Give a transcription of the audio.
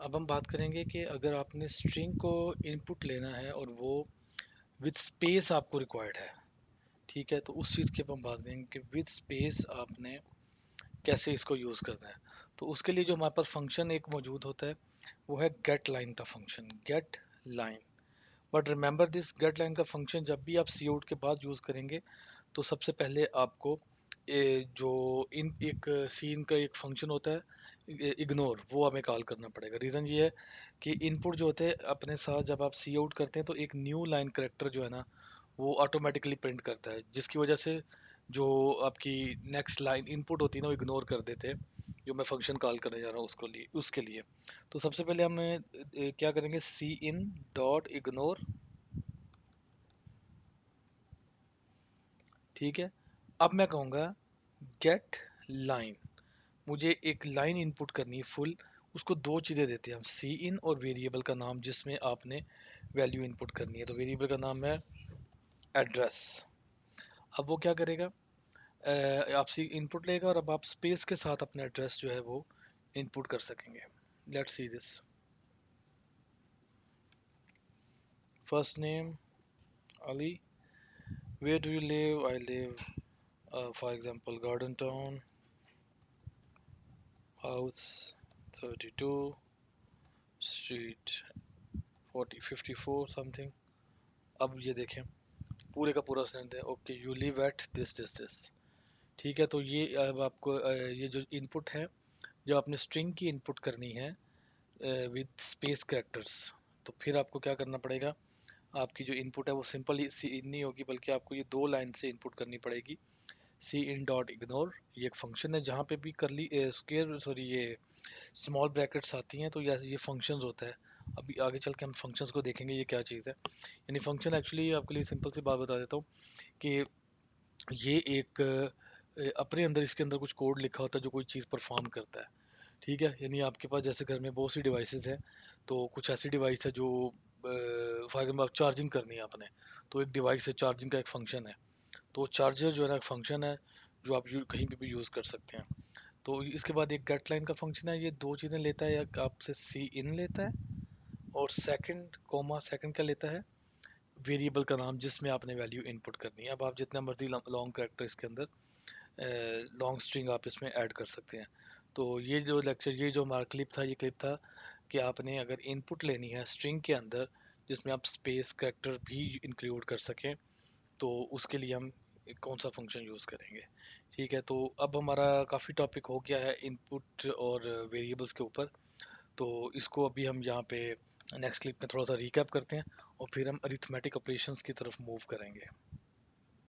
अब हम बात करेंगे कि अगर आपने स्ट्रिंग को इनपुट लेना है और वो विद स्पेस आपको रिक्वायर्ड है, ठीक है, तो उस चीज़ की अब हम बात करेंगे कि विद स्पेस आपने कैसे इसको यूज़ करना है। तो उसके लिए जो हमारे पास फंक्शन एक मौजूद होता है वो है गेट लाइन का function, get line. But remember this, get line का फंक्शन जब भी आप सी आउट के बाद यूज़ करेंगे तो सबसे पहले आपको जो इन एक सीन का एक फंक्शन होता है इग्नोर, वो हमें कॉल करना पड़ेगा। रीज़न ये है कि इनपुट जो होते हैं अपने साथ जब आप सी आउट करते हैं तो एक न्यू लाइन करेक्टर जो है ना वो ऑटोमेटिकली प्रिंट करता है, जिसकी वजह से जो आपकी नेक्स्ट लाइन इनपुट होती है ना वो इग्नोर कर देते हैं जो मैं फंक्शन कॉल करने जा रहा हूँ उसके लिए। तो सबसे पहले हम क्या करेंगे, सी इन डॉट इग्नोर, ठीक है। अब मैं कहूँगा गेट लाइन, मुझे एक लाइन इनपुट करनी है फुल। उसको दो चीज़ें देते हैं हम, सी इन और वेरिएबल का नाम जिसमें आपने वैल्यू इनपुट करनी है। तो वेरिएबल का नाम है एड्रेस। अब वो क्या करेगा, आपसे इनपुट लेगा और अब आप स्पेस के साथ अपना एड्रेस जो है वो इनपुट कर सकेंगे। Let's see this, first name Ali, where do you live? I live for example Garden Town, house 32, street 54 something। अब ये देखें पूरे का पूरा सेंटेंस है, okay you live at this this this, ठीक है। तो ये अब आपको ये जो इनपुट है, जब आपने स्ट्रिंग की इनपुट करनी है विद स्पेस कैरेक्टर्स, तो फिर आपको क्या करना पड़ेगा, आपकी जो इनपुट है वो सिंपल ही सी इन नहीं होगी बल्कि आपको ये दो लाइन से इनपुट करनी पड़ेगी। सी इन डॉट इग्नोर, ये एक फंक्शन है जहाँ पे भी करली स्क्वेयर सॉरी ये स्मॉल ब्रैकेट्स आती हैं तो ये फंक्शंस होता है। अभी आगे चल के हम फंक्शंस को देखेंगे ये क्या चीज़ है। यानी फंक्शन एक्चुअली आपके लिए सिंपल सी बात बता देता हूँ कि ये एक अपने अंदर इसके अंदर कुछ कोड लिखा होता है जो कोई चीज़ परफॉर्म करता है, ठीक है। यानी आपके पास जैसे घर में बहुत सी डिवाइसेस हैं, तो कुछ ऐसी डिवाइस है जो फॉर एग्जाम्पल चार्जिंग करनी है आपने, तो एक डिवाइस है चार्जिंग का एक फंक्शन है। तो चार्जर जो है ना एक फंक्शन है जो आप कहीं पे भी यूज़ कर सकते हैं। तो इसके बाद एक गेट लाइन का फंक्शन है, ये दो चीज़ें लेता है, एक आपसे सी इन लेता है और सेकंड कोमा सेकंड क्या लेता है, वेरिएबल का नाम जिसमें आपने वैल्यू इनपुट करनी है। अब आप जितना मर्जी लॉन्ग कैरेक्टर इसके अंदर लॉन्ग स्ट्रिंग आप इसमें ऐड कर सकते हैं। तो ये जो लेक्चर, ये जो हमारा क्लिप था, ये क्लिप था कि आपने अगर इनपुट लेनी है स्ट्रिंग के अंदर जिसमें आप स्पेस कैरेक्टर भी इंक्लूड कर सकें, तो उसके लिए हम कौन सा फंक्शन यूज़ करेंगे, ठीक है। तो अब हमारा काफ़ी टॉपिक हो गया है इनपुट और वेरिएबल्स के ऊपर। तो इसको अभी हम यहाँ पे नेक्स्ट क्लिप में थोड़ा सा रिकैप करते हैं और फिर हम अरिथमेटिक ऑपरेशंस की तरफ मूव करेंगे।